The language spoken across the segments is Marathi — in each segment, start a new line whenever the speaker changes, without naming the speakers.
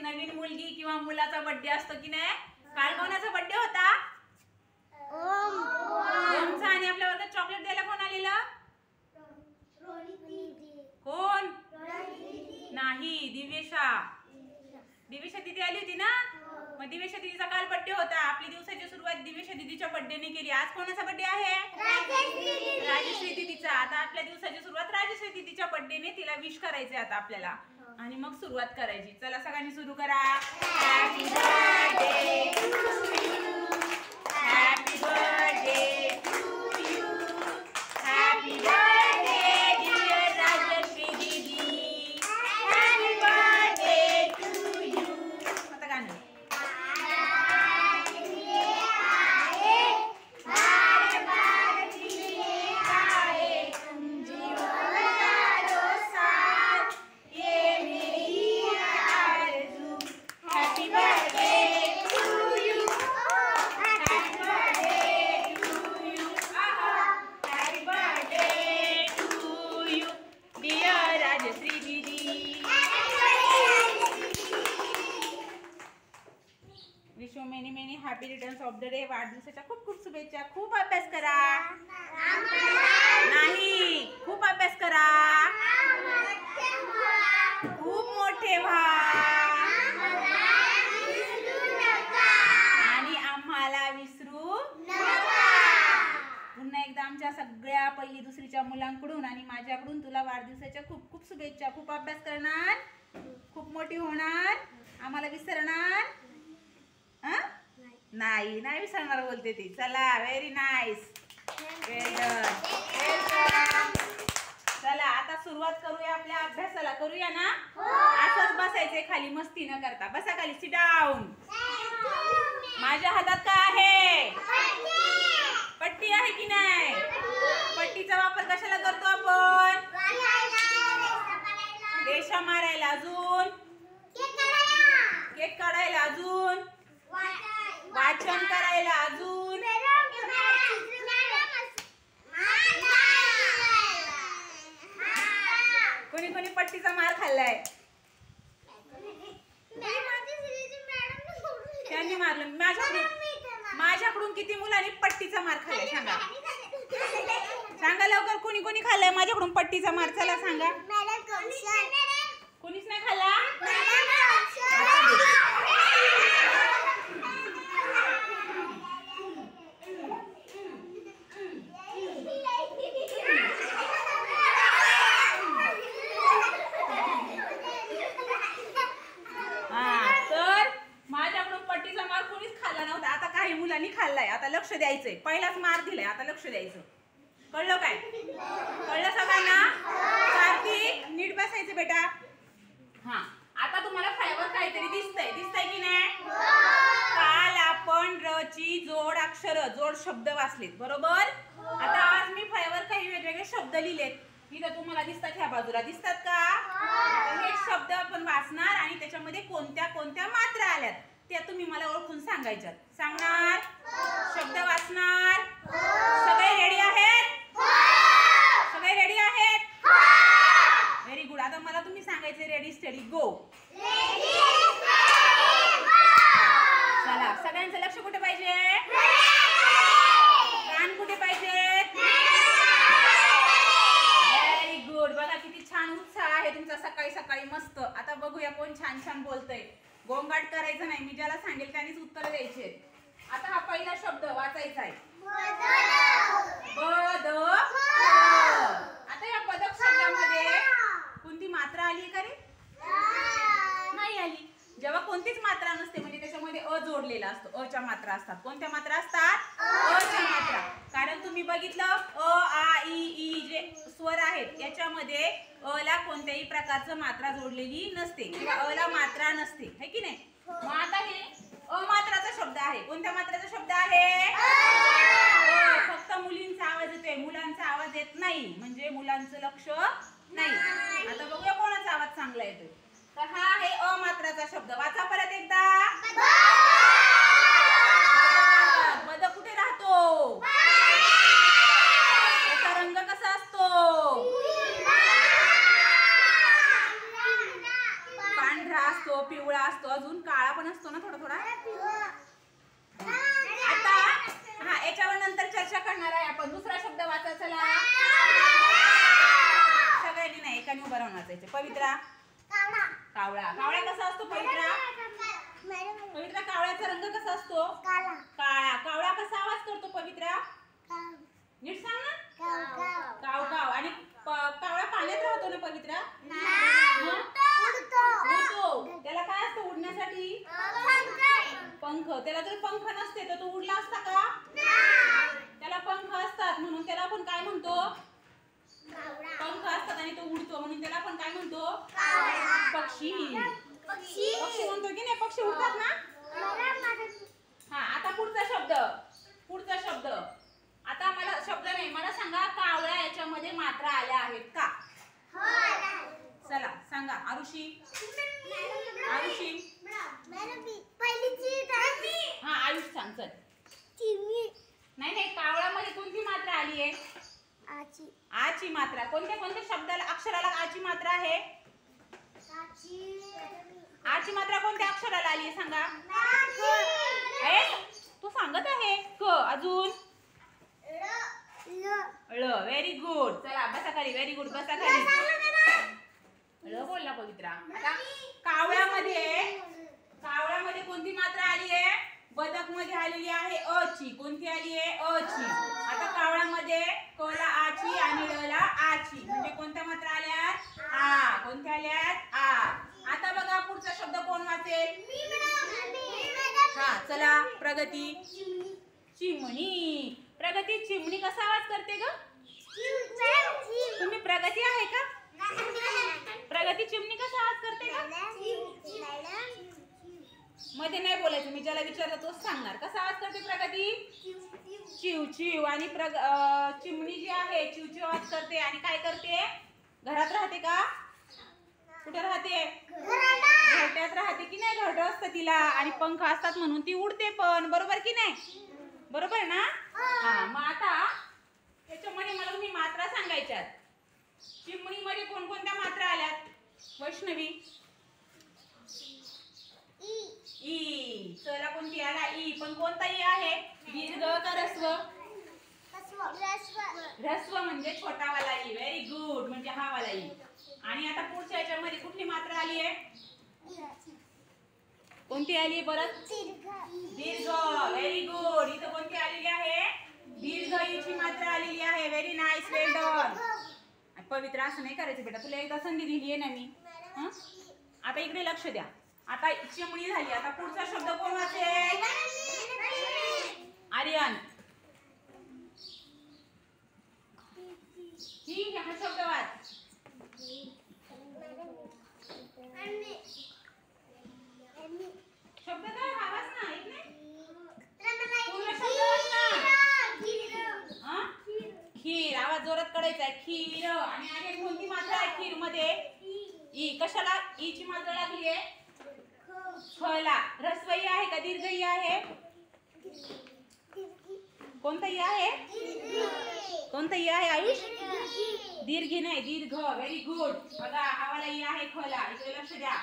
नवीन मुलगी किंवा मुलाचा बर्थडे असतो की नाही. काल कोणाचा बर्थडे होता? ओमचा. आणि आपल्या वर्गात चॉकलेट द्यायला कोण आलेलं? कोण? नाही, दिवेशा. दिवेशा दीदी आली होती ना. मग दिवेशा दीदीचा काल बर्थडे होता. आपली दिवसाची सुरुवात दिवेशा दीदीच्या बर्थडेने केली. आज कोणाचा बर्थडे आहे? राजश्री दीदीचा. आता आपल्या दिवसाची सुरुवात राजश्री दीदीच्या बर्थडेने तिला विश करायचे आता आपल्याला. आणि मग सुरुवात करायची. चला सगळ्यांनी सुरू करा. Happy birthday to you. Happy birthday to you. Happy birthday dear Rajashree didi. Happy birthday to you. आता गाणं. Wish you many many happy returns of the day. वाढदिवसाच्या खूप खूप शुभेच्छा. खूप अभ्यास करा. नाही, खूप अभ्यास करा. खूप मोठे व्हा. आणि आम्हाला विसरू नका. पुन्हा एकदा आमच्या सगळ्या पहिली दुसरीच्या मुलांकडून आणि माझ्याकडून तुला वाढदिवसाच्या खूप खूप शुभेच्छा. खूप अभ्यास करणार, खूप मोठी होणार, आम्हाला विसरणार नाही. नाही विसरणार बोलते ती. चला, व्हेरी नाईस. चला आता सुरुवात करूया आपल्या अभ्यासाला. करूया ना. असंच बसायचंय खाली, मस्ती न करता. बसा खाली. Sit down. माझ्या हातात काय आहे? पट्टी आहे की नाही? पट्टीचा वापर कशाला करतो आपण? रेषा मारायला. अजून केक काढायला. अजून वाचन करायला. अजून कोणी कोणी पट्टीचा मार खाल्लाय? त्यांनी मारलं. माझ्याकडून किती मुलांनी पट्टीचा मार खाल्लाय सांगा. सांगा लवकर. कोणी कोणी खाल्लाय माझ्याकडून पट्टीचा मार? चला सांगा. कोणीच नाही खाल्ला. मुलांनी खाल्लाय. आता लक्ष द्यायचंय. पहिलाच मार दिलाय, आता लक्ष द्यायचं. कळलं काय? कळलं सगळ्यांना? कार्तिक नीट बसायचं बेटा. हा, आता तुम्हाला फळ्यावर काहीतरी दिसतंय. दिसतंय की नाही? काल आपण र ची जोड अक्षर, जोड शब्द वाचलेत, बरोबर? आता आज मी फळ्यावर काही वेगवेगळे शब्द लिहिलेत. इथं तुम्हाला दिसतात, ह्या बाजूला दिसतात का? हे शब्द आपण वाचणार आणि त्याच्यामध्ये कोणत्या कोणत्या मात्रा आल्यात त्या तुम्ही मला ओळखून सांगायच्यात. सांगणार? शब्द वाचणार? सगळे रेडी आहेत? सगळे रेडी आहेत? Very good. आता मला तुम्ही सांगायचे. रेडी स्टडी गो. चला, सगळ्यांचं लक्ष कुठे पाहिजे? कान कुठे पाहिजे? Very good. बघा किती छान उत्साह आहे तुमचा सकाळी सकाळी. मस्त. आता बघूया कोण छान छान बोलतंय. गोंगाट करायचं नाही. मी ज्याला सांगेल त्यांनीच उत्तर द्यायचे. आता हा पहिला शब्द वाचायचा आहे. बदक. आता या बदक शब्दामध्ये कोणती मात्रा आली आहे का रे? नाही आली. जेव्हा कोणतीच मात्रा नसते म्हणजे त्याच्यामध्ये अ जोडलेला असतो. अ च्या मात्रा असतात. कोणत्या मात्रा असतात? अ च्या मात्रा. कारण तुम्ही बघितलं अ, आ, इ, ई जे स्वर आहेत याच्यामध्ये अ ला कोणत्याही प्रकारचं मात्रा जोडलेली नसते किंवा अ ला मात्रा नसते, है की नाही? मग आता हे अमात्राचा शब्द आहे. कोणत्या मात्राचा शब्द आहे? फक्त मुलींचा आवाज येतोय, मुलांचा आवाज येत नाही. म्हणजे मुलांचं लक्ष नाही. आता बघूया कोणाचा आवाज चांगला येतोय. तर हा आहे अमात्राचा शब्द. वाचा परत एकदा. बदक कुठे राहतो? त्याचा रंग कसा असतो? पांढरा. पांढरा असतो, पिवळा असतो, अजून काळा पण असतो ना थोडा थोडा. आता हा याच्यावर नंतर चर्चा करणार आहे आपण. दुसरा शब्द वाचा चला. सगळ्यांनी नाही, एकाने उभं राहून वाचायचे. पवित्रा. कावळा. कावळा कसा असतो पवित्रा? पवित्रा कावळ्याचा रंग कसा असतो? काळा. कावळा कसा आवाज करतो पवित्रा? नीट सांग ना. काव काव. आणि कावळा पाण्यात राहतो ना पवित्रा? उडतो. त्याला काय असतं उडण्यासाठी? पंख. त्याला जर पंख नसते तर तो उडला असता का? त्याला पंख असतात म्हणून त्याला आपण काय म्हणतो? पंख असतात आणि तो उडतो म्हणून त्याला आपण काय म्हणतो? पक्षी. पक्षी म्हणतो की नाही? पक्षी उडतात ना. हा आता पुढचा शब्द. पुढचा शब्द. आता मला शब्द नाही, मला सांगा कावळा याच्यामध्ये मात्रा आल्या आहेत का? चला सांगा. आरुषी. आरुषी. हा आयुष सांग चल. नाही नाही, कावळ्यामध्ये कोणती मात्रा आली आहे? आची मात्रा. कोणत्या कोणत्या शब्दाला अक्षराला आची मात्रा आहे? आची मात्रा कोणत्या अक्षराला आली आहे सांगा? तू सांगत आहे क. अजून ळ. Very good. चला बसा खाली. Very good. बसा खाली. ळ बोलला पवित्रा. आता कावळ्यामध्ये कोणती मात्रा आली आहे? बदक मध्ये आलेली आहे अची. कोणती आली आहे? अची. आता कावळ्यामध्ये क ला आची आणि ळ ला आची. म्हणजे कोणत्या मात्रा आल्यात? आ. कोणत्या आल्यात? आ. आता बघा पुढचा शब्द कोण वाचेल? हा चला. प्रगती. चिमणी. प्रगती चिमणी कसा आवाज करते ग? तुम्ही प्रगती आहे का? प्रगती चिमणी कसा आवाज करते का? मध्ये नाही बोलायचं, मी ज्याला विचारलं तोच सांगणार. कसा आवाज करते प्रगती? चिव चिव. आणि चिमणी जी आहे चिव चिव आवाज करते. आणि काय करते? घरात राहते का? कुठे राहते? घरट्यात राहते की नाही? घरटं असतं तिला आणि पंख असतात म्हणून ती उडते पण. बरोबर की नाही? बरोबर ना? हा मग आता त्याच्यामध्ये मला तुम्ही मात्रा सांगायच्यात. चिमणीमध्ये कोणकोणत्या मात्रा आल्यात? वैष्णवी. ई. चला कोणती आला? ई. पण कोणता ई आहे? दीर्घ का ऱ्हस्व? ऱ्हस्व म्हणजे छोटावाला ई. Very good. म्हणजे हा वाला ई. आणि आता पुढच्या याच्यामध्ये कुठली मात्रा आली आहे? कोणती आली परत? दीर्घ. Very good. इथं कोणती आलेली आहे? दीर्घ ईची मात्रा आलेली आहे. Very nice. Well done. Pavitra असं नाही करायचं बेटा, तुला एकदा संधी दिली आहे ना मी. आता इकडे लक्ष द्या. आता चिमणी झाली. आता पुढचा शब्द कोण वाचेल? आर्यन. ठीक आहे, हा शब्द वाच. शब्द काय? आवाज ना ऐक नाही. पूर्ण शब्द वाच ना. खीर. आवाज जोरात काढायचा आहे. खीर. आणि आर्यन कोणती मात्रा आहे खीर मध्ये? ई. कशाला ई ची मात्रा लागली आहे? खला. ऱ्हस्व ई आहे का दीर्घ ई आहे? कोणता ई आहे? कोणता ई आहे आयुष? दीर्घ नाही, दीर्घ. Very good. बघा हा वाला ई आहे खला. इकडे लक्ष द्या.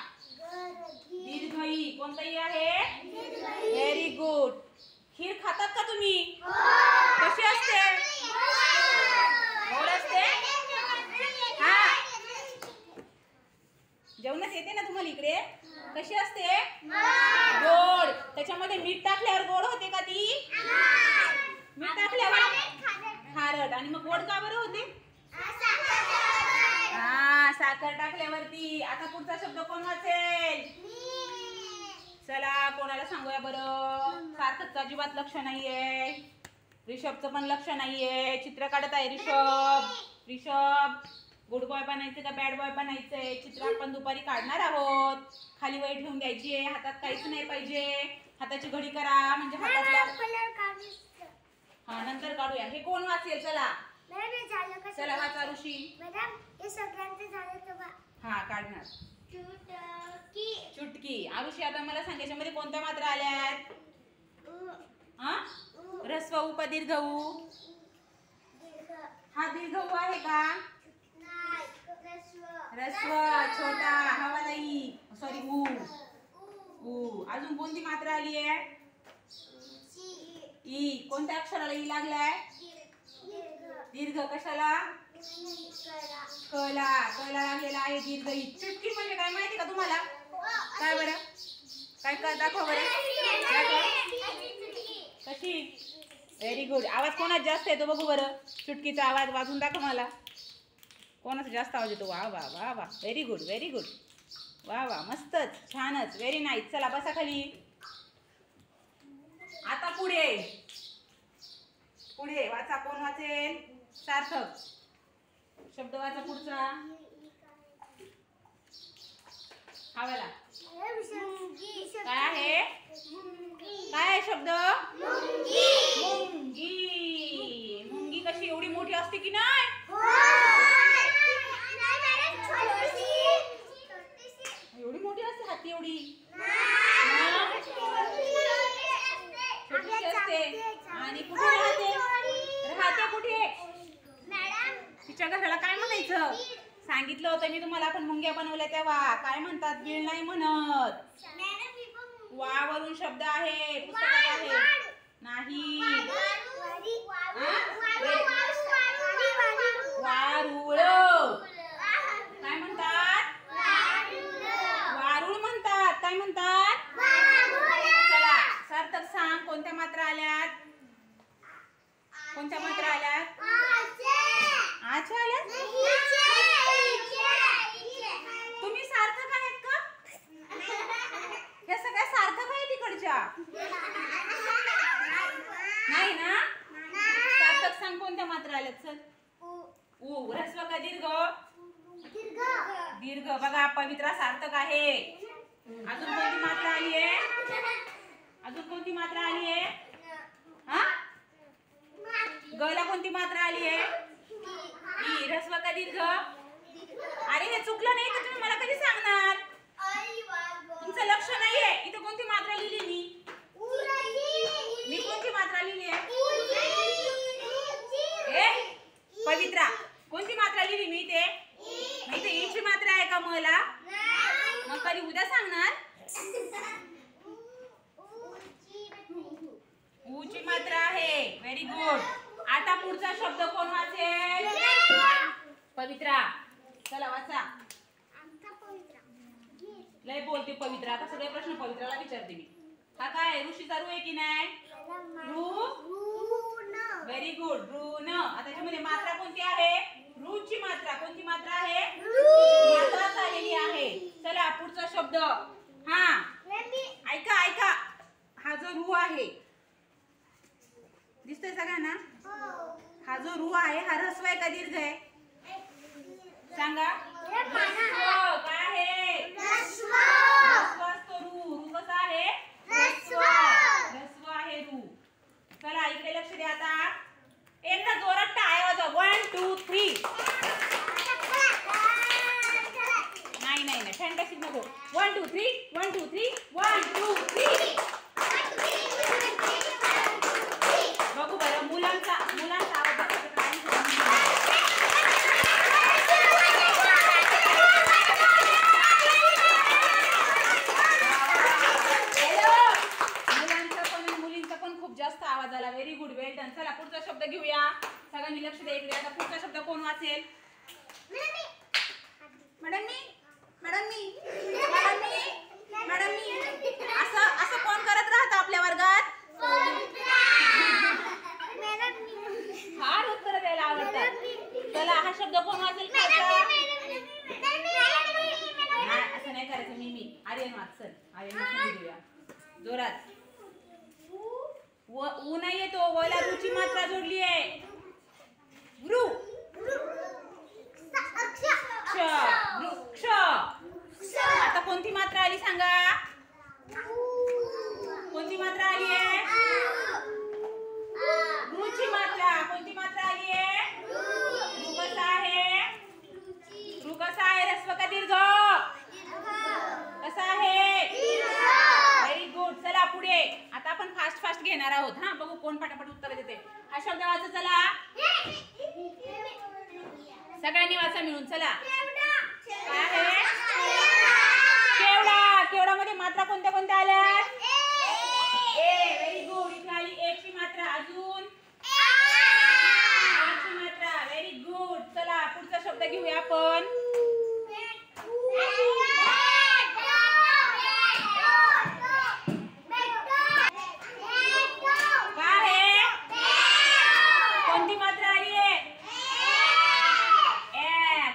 दीर्घ ई. कोणता ई आहे? Very good. खीर खातात का तुम्ही? कशी असते? गोड असते? हा जेवणात येते ना तुम्हाला इकडे? कशी असते? गोड. त्याच्यामध्ये मीठ टाकल्यावर गोड होते का ती? मीठ टाकल्यावर खारट. आणि मग गोड का बरं होते? हा साखर टाकल्यावरती. आता पुढचा शब्द कोण वाचेल? चला कोणाला सांगूया बरं? सार्थकचं अजिबात लक्ष नाहीये. ऋषभचं पण लक्ष नाहीये. चित्र काढत आहे ऋषभ. ऋषभ गुड बॉय बनायचं का बॅड बॉय बनायचंय? चित्र आपण दुपारी काढणार आहोत. खाली वही ठेवून द्यायची आहे. हातात काहीच नाही पाहिजे. हाताची घडी करा म्हणजे हातातला. हा नंतर काढूया. हे कोण वाचेल? चला चला वाचा ऋषी. हा काढणार. चुटकी. आरुषी आता मला सांग याच्यामध्ये कोणत्या मात्रा आल्यात? ऱ्हस्व उ का दीर्घ उ? हा दीर्घ उ आहे का? ऱ्हस्व छोटा. हा वाला ई. सॉरी उ. अजून कोणती मात्रा आली आहे? ई. कोणत्या अक्षराला ई लागलाय? दीर्घ. कशाला? कला. कला लागलेला आहे दीर्घ ई. चुटकी म्हणजे काय माहिती का तुम्हाला? काय बरं? काय कर दाखवा बरं. कशी? Very good. आवाज कोणाचा जास्त येतो बघू बरं. चुटकीचा आवाज वाजून दाखव मला. कोणाचा जास्त आवाज येतो? वा वा वा वा. Very good, very good. वा वा, मस्तच, छानच, व्हेरी नाईस. चला बसा खाली. आता पुढे पुढे वाचा. कोण वाचेल? सार्थक. शब्द वाचा पुढचा. हा वाला काय आहे? काय आहे शब्द? मुंगी. मुंगी कशी एवढी मोठी असते की नाही? एवढी मोठी असते? हाती एवढी छोटीशी असते. आणि कुठे राहते? राहते कुठे? तिच्या घराला काय म्हणायचं? सांगितलं होतं मी तुम्हाला. आपण मुंग्या बनवल्या तेव्हा काय म्हणतात? बीळ नाही म्हणत. वा वरून शब्द आहे, पुस्तकात आहे. नाही. वारुळ. काय म्हणतात? वारुळ म्हणतात. काय म्हणतात? चला सार्थक सांग. कोणत्या मात्रा आल्यात? कोणत्या मात्रा आल्यात? आच्या आल्यात? तुम्ही सार्थक आहेत का? ह्या सगळ्या सार्थक आहे तिकडच्या? नाही ना? सार्थक सांग कोणत्या मात्रा आल्यात? चल. उ. ह्रस्व का दीर्घ? दीर्घ. बघा पवित्रा सार्थक आहे. अजून कोणती मात्रा आली आहे? अजून कोणती मात्रा आली आहे? हा? गला कोणती मात्रा आली आहे? ई. ह्रस्व का दीर्घ? अरे हे चुकलं नाही तर तुम्ही मला कधी सांगणार? तुमचं लक्ष नाहीये. इथं कोणती मात्रा लिहिली मी? मी कोणती मात्रा लिहिली आहे? पवित्रा कोणती मात्रा लिहिली मी इथे? इथे ईची मात्रा आहे का मला? मग कधी उद्या सांगणार? ऊची मात्रा आहे. Very good. आता पुढचा शब्द कोण वाचेल? पवित्रा. चला वाचा. लय बोलते पवित्रा. आता सगळे प्रश्न पवित्राला विचारते मी. हा काय ऋषीचा रू आहे की नाही? रू. Very good. ऋण. आता त्याच्यामध्ये मात्रा कोणती आहे? रूची मात्रा. कोणती मात्रा आहे? मात्रा झालेली आहे. चला पुढचा शब्द. हा ऐका ऐका. हा जो रू आहे दिसतोय सगळ्यांना? हा जो रू आहे हा ह्रस्व आहे का दीर्घ आहे? सांगा. काय आहे? ह्रस्व असतो रू. रू कसा आहे? ह्रस्व आहे रू. चला इकडे लक्ष द्या. आता एकदा जोरात टाळ्या वाजवा. 1 2 3. नाही नाही नाही फॅन्टॅस्टिक नको. 1 2 3 1 2 3 1 2 3. बघू बरं मुलांचा आवाज मुलींचा पण खूप जास्त आवाज आला. Very good. Well done. चला पुढचा शब्द घेऊया. सगळ्यांनी लक्ष द्या इकडे. आता पुढचा शब्द कोण वाचेल? मॅडम असं कोण करत राहतं आपल्या वर्गात? फार उत्तर द्यायला आवडतात. चला हा शब्द कोण वाचेल? असं नाही करायचं. मी आर्यन वाचल. आर्यन देऊया जोरात. ऊ नाही येतो. वला रूची मात्रा जोडली आहे. वृ. वृक्ष. आता कोणती मात्रा आली सांगा? कोणती मात्रा आली आहे? रूची मात्रा. कोणती मात्रा आली आहे? रू कसा आहे? रू कसा आहे? ह्रस्व का दीर्घ? कसा आहे? Very good. चला पुढे. आता आपण फास्ट घेणार आहोत. हा बघू कोण पटापट उत्तर देते. हा शब्द वाचा. चला सगळ्यांनी वाचा मिळून. चला काय आहे? केवडा. केवडामध्ये मात्रा कोणत्या आल्या? शब्द घेऊया आपण. कोणती मात्रा आली आहे?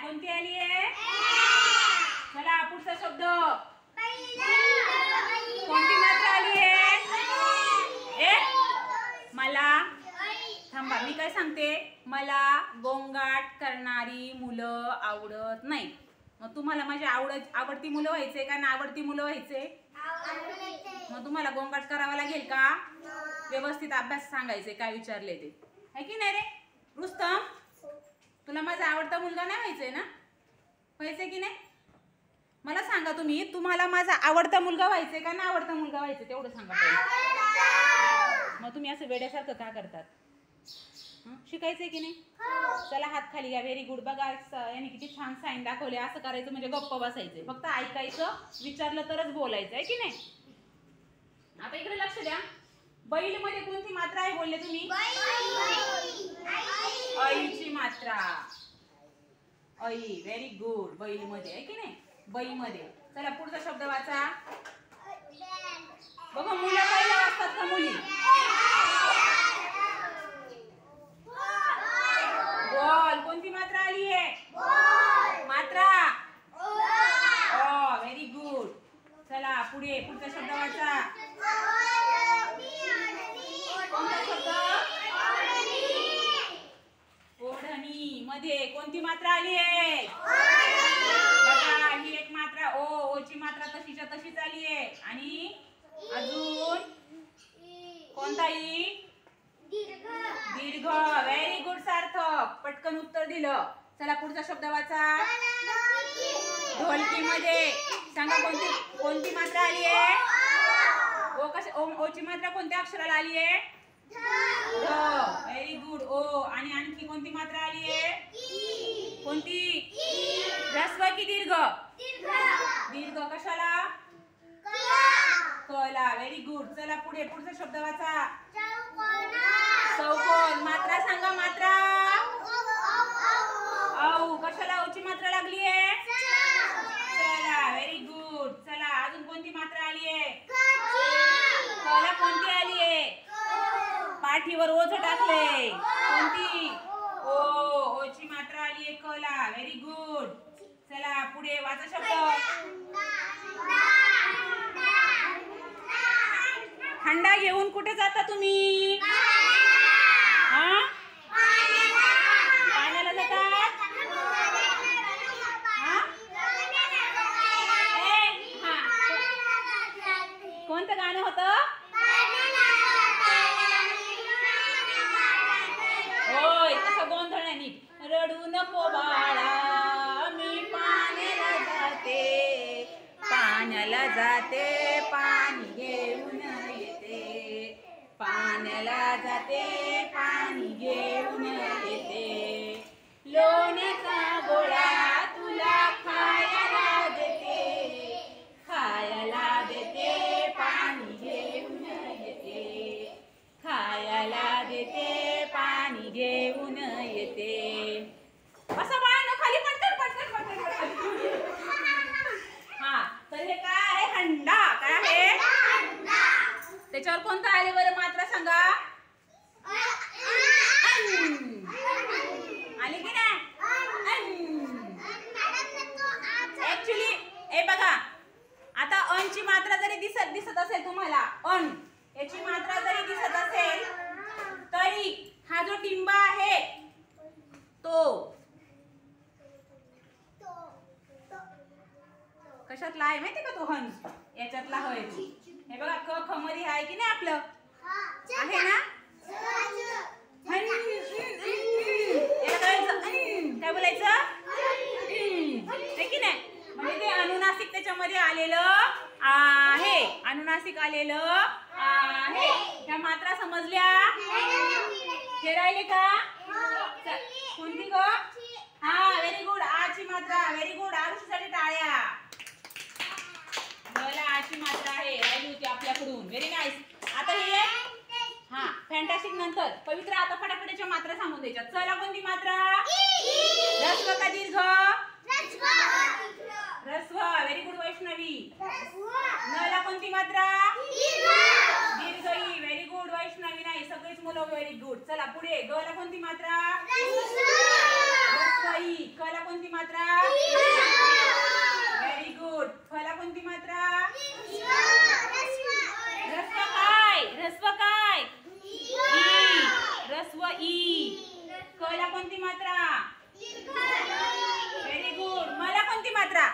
कोणती आली आहे? चला पुढचा शब्द. कोणती मात्रा आली आहे? मला. थांबा, मी काय सांगते. मला गोंगाट करणारी मुलं आवडत नाही. मग तुम्हाला माझी आवडती मुलं व्हायचे का नावडती मुलं व्हायचे? मग तुम्हाला गोंगाट करावा लागेल का? व्यवस्थित अभ्यास सांगायचे काय विचारले ते, है की नाही रे रुस्तम? तुला माझा आवडता मुलगा नाही व्हायचंय ना? व्हायचंय की नाही? मला सांगा तुम्ही, तुम्हाला माझा आवडता मुलगा व्हायचंय का ना आवडता मुलगा व्हायचंय तेवढं सांगा पहिले. मग तुम्ही असं वेड्यासारखं का करतात? शिकायचंय की नाही? चला हात खाली घ्या. Very good. बघा याने किती छान साईन दाखवले. असं करायचं म्हणजे गप्प बसायचे, फक्त ऐकायचं, विचारलं तरच बोलायचं, आहे की नाही? आता इकडे लक्ष द्या. बैल मध्ये कोणती मात्रा आहे बोलले तुम्ही? ऐची मात्रा. ऐ. Very good. बैल मध्ये, आहे की नाही? बाई मध्ये. चला पुढचा शब्द वाचा. बघा मुलं पहिला वाचतात का मुली? बॉल. कोणती मात्रा आली आहे? मात्रा. Very good. चला पुढे पुढचा शब्द वाचा. कोणता शब्द? ओढणी मध्ये कोणती मात्रा आली आहे? बघा ही एक मात्रा ओ. ओची मात्रा तशीच्या तशीच आली आहे. आणि अजून कोणताही? दीर्घ. व्हेरी गुड सार्थक. पटकन उत्तर दिलं. चला पुढचा शब्द वाचा. ढोलकी मध्ये सांगा कोणती मात्रा आली आहे? ओची मात्रा कोणत्या अक्षराला आली आहे? Very good. ओ. आणि आणखी कोणती मात्रा आली आहे? कोणती? ह्रस्व की दीर्घ? दीर्घ. कशाला? कला. Very good. चला पुढे पुढचा शब्द वाचा. चौकोन. मात्रा सांगा. मात्रा. औ. कशाला औची मात्रा लागली आहे? चला व्हेरी गुड. चला अजून कोणती मात्रा आली आहे? कला. कोणती आली आहे? पाठीवर ओझ टाकले. कोणती? ओ. ओची मात्रा आली आहे कला. Very good. चला पुढे वाचा शब्द. हंडा घेऊन कुठे जाता तुम्ही? पाण्याला जातात? कोणतं गाणं होतं? होय तसं गोंधळ नाही. रडू नको बाळा मी पाण्याला जाते, पाण्याला जाते पाणी घेऊन येते, पाण्याला जाते पाणी घेऊन येते, लोण्याचा गोळा तुला खायला देते, खायला देते पाणी घेऊन येते, खायला देते पाणी घेऊन येते. असं बाळांनो खाली पटकन पटकन पटकन. हा तर हे काय आहे? हंडा. काय आहे? त्याच्यावर कोणतं आले बरं? मात्रा सांगा. आली की नाही? ऍक्च्युली हे बघा आता अनची मात्रा जरी दिसत असेल तुम्हाला, अन याची मात्रा जरी दिसत असेल तरी हा जो टिंबा आहे तो कशातला आहे माहिती का? तो हंस याच्यातला होय. हे बघा क ख मध्ये आहे की नाही आपलं? आहे ना? काय बोलायचं? आहे की नाही? म्हणजे ते अनुनासिक त्याच्यामध्ये आलेलं आहे. अनुनासिक आलेलं आहे. त्या मात्रा समजल्या? हे राहिले का? कोणती ग? हा व्हेरी गुड. आची मात्रा. Very good. आरुषीसाठी टाळ्या. आची मात्रा आहे राहिली होती आपल्याकडून. Very nice. आता हे हा फॅन्टास्टिक नंतर पवित्र. आता फटाफटीच्या मात्रा सांगून द्यायच्या. चला कोणती मात्रा? ह्रस्व का दीर्घ? ह्रस्व. Very good Vaishnavi. न ला कोणती मात्रा? दीर्घ ई. Very good Vaishnavi. नाही सगळीच मुलं व्हेरी गुड. चला पुढे. ग ला कोणती मात्रा? ह्रस्व ई. क ला कोणती मात्रा? Very good. फ ला कोणती मात्रा? ह्रस्व काय? ह्रस्व काय? ई. ह्रस्व ई. क ला कोणती मात्रा? Very good. म ला कोणती मात्रा?